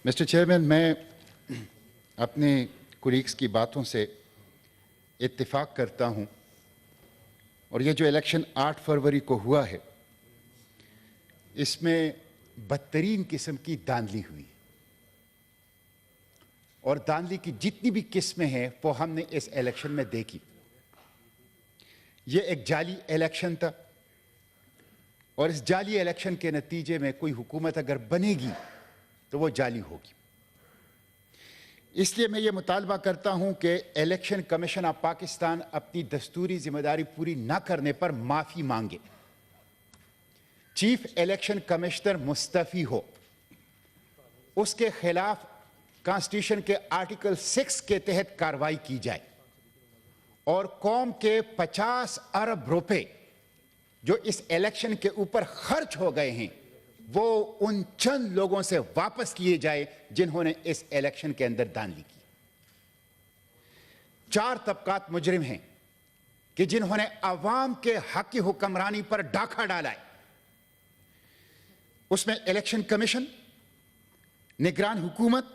Mister chairman, میں اپنے colleagues کی باتوں سے اتفاق کرتا ہوں اور یہ جو الیکشن 8 فروری کو ہوا ہے اس میں بدترین قسم کی دھاندلی ہوئی اور دھاندلی کی جتنی بھی قسمیں ہیں وہ ہم نے اس الیکشن میں دیکھی۔ یہ ایک جعلی الیکشن تھا اور اس جعلی الیکشن کے نتیجے میں کوئی حکومت اگر بنے گی تو وہ جعلی ہوگی۔ اس لیے میں یہ مطالبہ کرتا ہوں کہ الیکشن کمیشن آف پاکستان اپنی دستوری ذمہ داری پوری نہ کرنے پر معافی مانگے، چیف الیکشن کمشنر مستعفی ہو، اس کے خلاف کانسٹیٹیوشن کے آرٹیکل 6 کے تحت کارروائی کی جائے اور قوم کے 50 ارب روپے جو اس الیکشن کے اوپر خرچ ہو گئے ہیں وہ ان چند لوگوں سے واپس کیے جائے جنہوں نے اس الیکشن کے اندر دھاندلی کی۔ 4 طبقات مجرم ہیں کہ جنہوں نے عوام کے حق کی حکمرانی پر ڈاکہ ڈالا ہے۔ اس میں الیکشن کمیشن، نگران حکومت،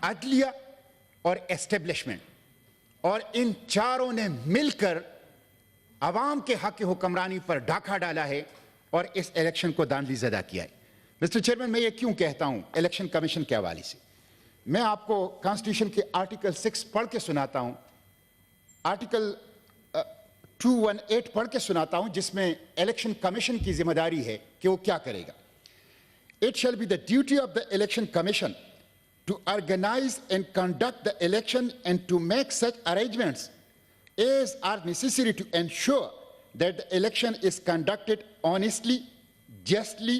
عدلیہ اور اسٹیبلشمنٹ، اور ان چاروں نے مل کر عوام کے حق کی حکمرانی پر ڈاکہ ڈالا ہے اور اس الیکشن کو دھاندلی زدہ کیا ہے۔ مسٹر چیئرمین، میں یہ کیوں کہتا ہوں الیکشن کمیشن کے حوالے سے؟ میں آپ کو کانسٹیٹیوشن کے آرٹیکل 6 پڑھ کے سناتا ہوں، آرٹیکل 218 پڑھ کے سناتا ہوں، جس میں الیکشن کمیشن کی ذمہ داری ہے کہ وہ کیا کرے گا۔ It shall be the duty of the election commission to organize and conduct the election and to make such arrangements as are necessary to ensure that the election is conducted honestly, justly,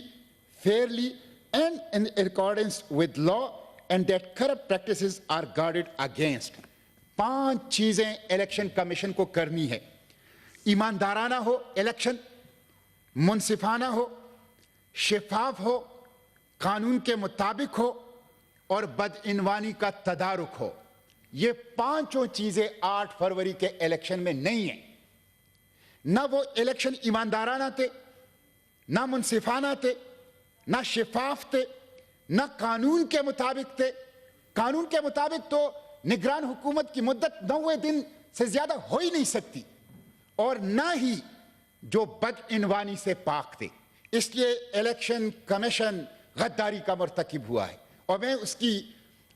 fairly, and in accordance with law, and that corrupt practices are guarded against. 5 چیزیں election commission کو کرنی ہے۔ ایماندارانہ ہو election, منصفانہ ہو، شفاف ہو، قانون کے مطابق ہو اور بدعنوانی کا تدارک ہو۔ یہ 5 چیزیں 8 فروری کے الیکشن میں نہیں ہیں۔ نہ وہ الیکشن ایماندارانہ تھے، نہ منصفانہ تھے، نہ شفاف تھے، نہ قانون کے مطابق تھے۔ قانون کے مطابق تو نگران حکومت کی مدت 90 دن سے زیادہ ہو ہی نہیں سکتی، اور نہ ہی جو بدعنوانی سے پاک تھے۔ اس لیے الیکشن کمیشن غداری کا مرتکب ہوا ہے اور میں اس کی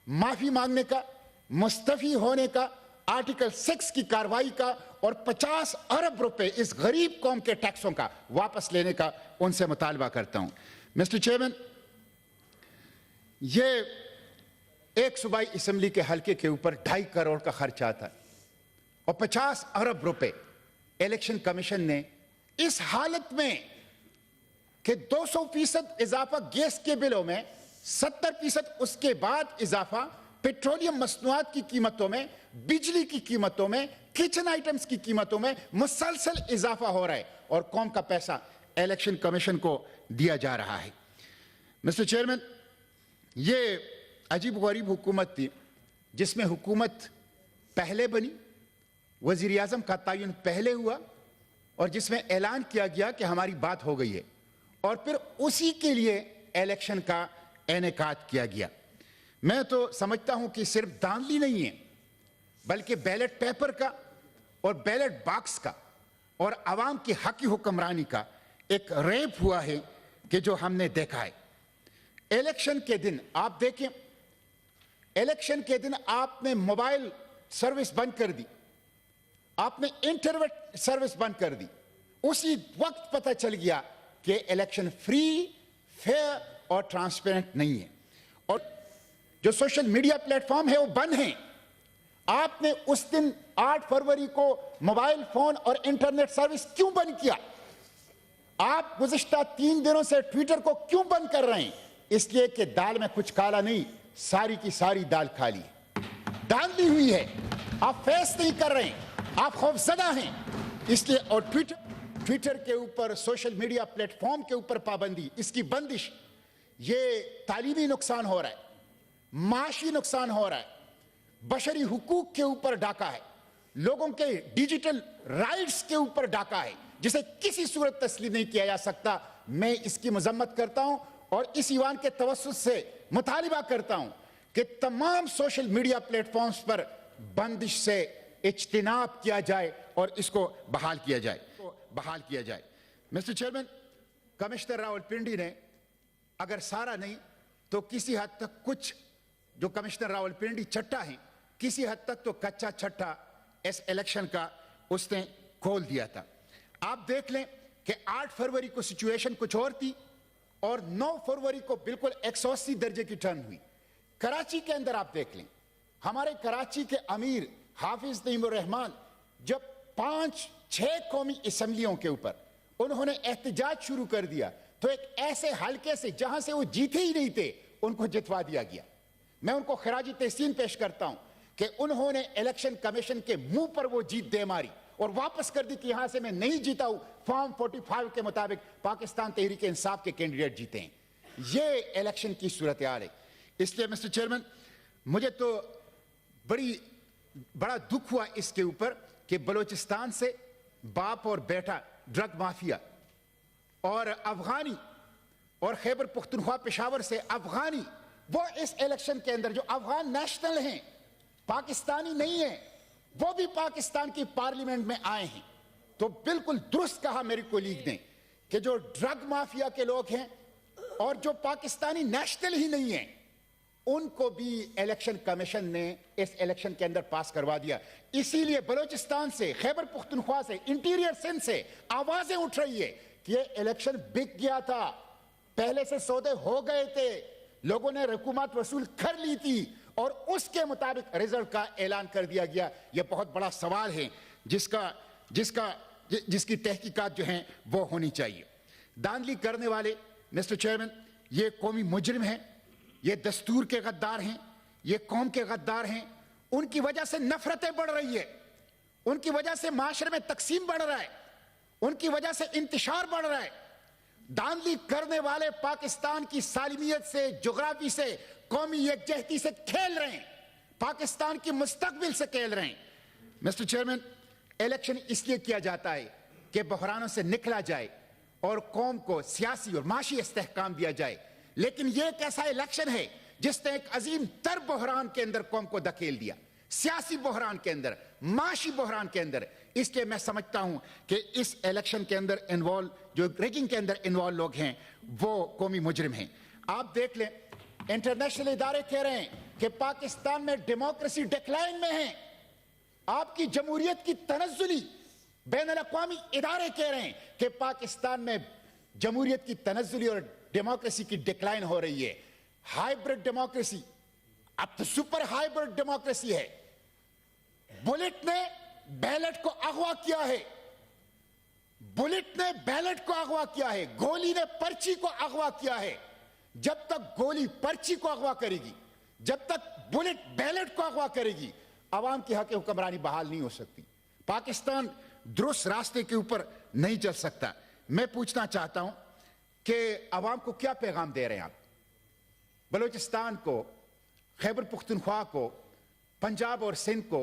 معافی مانگنے کا، مستعفی ہونے کا، آرٹیکل 6 کی کارروائی کا اور 50 ارب روپے اس غریب قوم کے ٹیکسوں کا واپس لینے کا ان سے مطالبہ کرتا ہوں۔ مسٹر چیئرمین، یہ ایک صوبائی اسمبلی کے حلقے کے اوپر 2.5 کروڑ کا خرچ آتا ہے اور 50 ارب روپے الیکشن کمیشن نے اس حالت میں کہ 200% اضافہ گیس کے بلوں میں، 70% اس کے بعد اضافہ پیٹرولیم مصنوعات کی قیمتوں میں، بجلی کی قیمتوں میں، کچن آئٹمز کی قیمتوں میں مسلسل اضافہ ہو رہا ہے اور قوم کا پیسہ الیکشن کمیشن کو دیا جا رہا ہے۔ مسٹر چیئرمین، یہ عجیب غریب حکومت تھی جس میں حکومت پہلے بنی، وزیر اعظم کا تعین پہلے ہوا اور جس میں اعلان کیا گیا کہ ہماری بات ہو گئی ہے، اور پھر اسی کے لیے الیکشن کا انعقاد کیا گیا۔ میں تو سمجھتا ہوں کہ صرف دھاندلی نہیں ہے بلکہ بیلٹ پیپر کا اور بیلٹ باکس کا اور عوام کی حق کی حکمرانی کا ایک ریپ ہوا ہے کہ جو ہم نے دیکھا ہے۔ الیکشن کے دن آپ دیکھیں، الیکشن کے دن آپ نے موبائل سروس بند کر دی، آپ نے انٹرنیٹ سروس بند کر دی، اسی وقت پتہ چل گیا کہ الیکشن فری، فیئر اور ٹرانسپیرنٹ نہیں ہے، اور جو سوشل میڈیا پلیٹ فارم ہے وہ بند ہیں۔ آپ نے اس دن 8 فروری کو موبائل فون اور انٹرنیٹ سروس کیوں بند کیا؟ آپ گزشتہ 3 دنوں سے ٹویٹر کو کیوں بند کر رہے ہیں؟ اس لیے کہ دال میں کچھ کالا نہیں، ساری کی ساری دال کھالی ہے، دھاندلی ہوئی ہے، آپ فیس نہیں کر رہے ہیں، آپ خوفزدہ ہیں۔ اس لیے اور ٹویٹر کے اوپر، سوشل میڈیا پلیٹ فارم کے اوپر پابندی، اس کی بندش، یہ تعلیمی نقصان ہو رہا ہے، معاشی نقصان ہو رہا ہے، بشری حقوق کے اوپر ڈاکہ ہے، لوگوں کے ڈیجیٹل رائٹس کے اوپر ڈاکہ ہے جسے کسی صورت تسلیم نہیں کیا جا سکتا۔ میں اس کی مذمت کرتا ہوں اور اس ایوان کے توسط سے मुतालिबा करता हूं कि तमाम सोशल मीडिया प्लेटफॉर्म्स पर बंदिश से इज्तिनाब किया जाए और इसको बहाल किया जाए। मिस्टर चेयरमैन, कमिश्नर रावलपिंडी ने अगर सारा नहीं तो किसी हद तक कुछ जो कमिश्नर रावलपिंडी चट्टा है, किसी हद तक तो कच्चा छट्टा इस इलेक्शन का उसने खोल दिया था। आप देख लें कि 8 फरवरी को सिचुएशन कुछ और थी और 9 फरवरी को बिल्कुल 180 दर्जे की टर्न हुई। कराची के अंदर आप देख लें, हमारे कराची के अमीर हाफिज नईमुर रहमान जब 5-6 कौमी असम्बलियों के ऊपर उन्होंने एहतजाज शुरू कर दिया तो एक ऐसे हलके से जहां से वो जीते ही नहीं थे उनको जितवा दिया गया। मैं उनको खराजी तहसीन पेश करता हूं कि उन्होंने इलेक्शन कमीशन के मुंह पर वो जीत दे मारी और वापस कर दी कि यहां से मैं नहीं जीता हूं, फॉर्म 45 के मुताबिक पाकिस्तान तहरीक इंसाफ के कैंडिडेट जीते हैं। ये इलेक्शन की सूरत हाल है। इसलिए मिस्टर चेयरमैन, मुझे तो बड़ा दुख हुआ इसके ऊपर कि बलूचिस्तान से बाप और बेटा ड्रग माफिया और अफगानी और खैबर पुख्तनख्वा पेशावर से अफगानी, वो इस इलेक्शन के अंदर जो अफगान नेशनल हैं, पाकिस्तानी नहीं है, वो भी पाकिस्तान की पार्लियामेंट में आए हैं। तो बिल्कुल दुरुस्त कहा मेरे कोलीग ने कि जो ड्रग माफिया के लोग हैं और जो पाकिस्तानी नेशनल ही नहीं है, उनको भी इलेक्शन कमीशन ने इस इलेक्शन के अंदर पास करवा दिया। इसीलिए बलूचिस्तान से, खैबर पुख्तनख्वा से, इंटीरियर सिंध से आवाजें उठ रही है कि ये इलेक्शन बिक गया था, पहले से सौदे हो गए थे, लोगों ने रकूमत वसूल कर ली थी और उसके मुताबिक रिजल्ट का ऐलान कर दिया गया। यह बहुत बड़ा सवाल है जिसकी तहकीकात जो हैं वो होनी चाहिए। धांधली करने वाले मिस्टर चेयरमैन, ये कौमी मुजरिम हैं, ये दस्तूर के गद्दार हैं, ये कौम के गद्दार हैं। उनकी वजह से नफरतें बढ़ रही है, उनकी वजह से माशरे में तकसीम बढ़ रहा है, उनकी वजह से इंतशार बढ़ रहा है। धांधली करने वाले पाकिस्तान की सालिमियत से, जोग्राफी से, कौमी यकजहती से खेल रहे हैं, पाकिस्तान की मुस्तकबिल से खेल रहे हैं। मिस्टर चेयरमैन, इलेक्शन इसलिए किया जाता है कि बहरानों से निकला जाए और कौम को सियासी और माशी इस्तेहकाम दिया जाए। लेकिन यह एक ऐसा इलेक्शन है जिसने एक अजीम तर बहरान के अंदर कौम को धकेल दिया, सियासी बहरान के अंदर, माशी बहरान के अंदर। इसलिए मैं समझता हूं कि इस इलेक्शन के अंदर इन्वॉल्व, जो रिगिंग के अंदर इन्वॉल्व लोग हैं, वो कौमी मुजरिम हैं। आप देख लें, इंटरनेशनल इदारे कह रहे हैं कि पाकिस्तान में डेमोक्रेसी डिक्लाइन में है। आपकी जमहूरियत की तनज़्ज़ुली बैनुल अक़वामी इदारे कह रहे हैं कि पाकिस्तान में जमहूरियत की तनज़्ज़ुली और डेमोक्रेसी की डिक्लाइन हो रही है। हाइब्रिड डेमोक्रेसी, अब तो सुपर हाइब्रिड डेमोक्रेसी है। बुलेट ने बैलेट को अगवा किया है, बुलेट ने बैलेट को अगवा किया है, गोली ने पर्ची को अगवा किया है। जब तक गोली पर्ची को अगवा करेगी, जब तक बुलेट बैलेट को अगवा करेगी, आवाम की हक हुक्मरानी बहाल नहीं हो सकती। पाकिस्तान दुरुस्त रास्ते के ऊपर नहीं चल सकता। मैं पूछना चाहता हूं कि आवाम को क्या पैगाम दे रहे हैं आप? बलूचिस्तान को, खैबर पुख्तनख्वा को, पंजाब और सिंध को,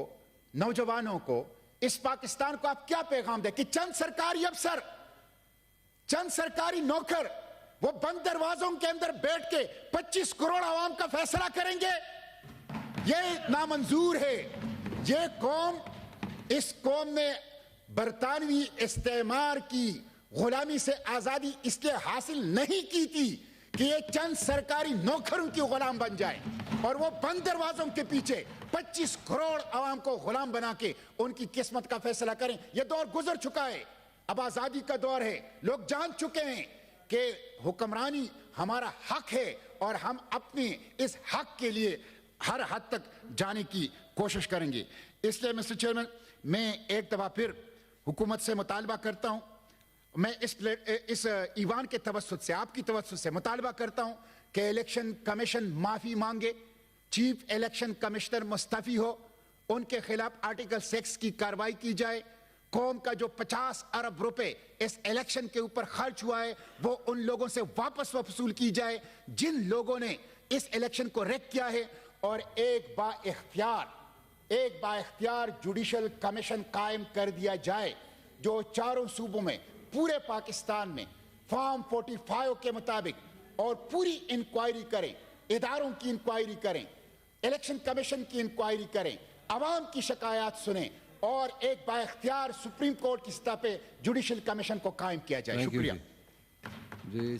नौजवानों को, इस पाकिस्तान को आप क्या पैगाम दें कि चंद सरकारी अफसर, चंद सरकारी नौकर वो बंद दरवाजों के अंदर बैठ के 25 करोड़ आवाम का फैसला करेंगे? ये नामंजूर है। ये कौम, इस कौम ने बरतानवी इस्तेमार की गुलामी से आजादी इसलिए हासिल नहीं की थी कि ये चंद सरकारी नौकरों की गुलाम बन जाए और वो बंद दरवाजों के पीछे 25 करोड़ आवाम को गुलाम बना के उनकी किस्मत का फैसला करें। ये दौर गुजर चुका है, अब आजादी का दौर है। लोग जान चुके हैं कि हुक्मरानी हमारा हक है और हम अपने इस हक के लिए हर हद तक जाने की कोशिश करेंगे। इसलिए मिस्टर चेयरमैन, मैं एक दफा फिर हुकूमत से मुतालबा करता हूं, मैं इस ईवान के तवस्सुत से, आपकी तवस्सुत से मुतालबा करता हूं कि इलेक्शन कमीशन माफी मांगे, चीफ इलेक्शन कमिश्नर मुस्तफी हो, उनके खिलाफ आर्टिकल 6 की कार्रवाई की जाए। कौम का जो 50 अरब रुपए इस इलेक्शन के ऊपर खर्च हुआ है वो उन लोगों से वापस वसूल की जाए जिन लोगों ने इस इलेक्शन को रेक किया है, और एक बाइख्तियार जुडिशल कमीशन कायम कर दिया जाए जो चारों सूबों में, पूरे पाकिस्तान में फॉर्म 45 के मुताबिक और पूरी इंक्वायरी करे اداروں کی انکوائری کریں, الیکشن کمیشن کی انکوائری کریں, عوام کی شکایات سنیں اور ایک بااختیار سپریم کورٹ کی سطح پہ جوڈیشل کمیشن کو قائم کیا جائے. Thank you, شکریہ. جی.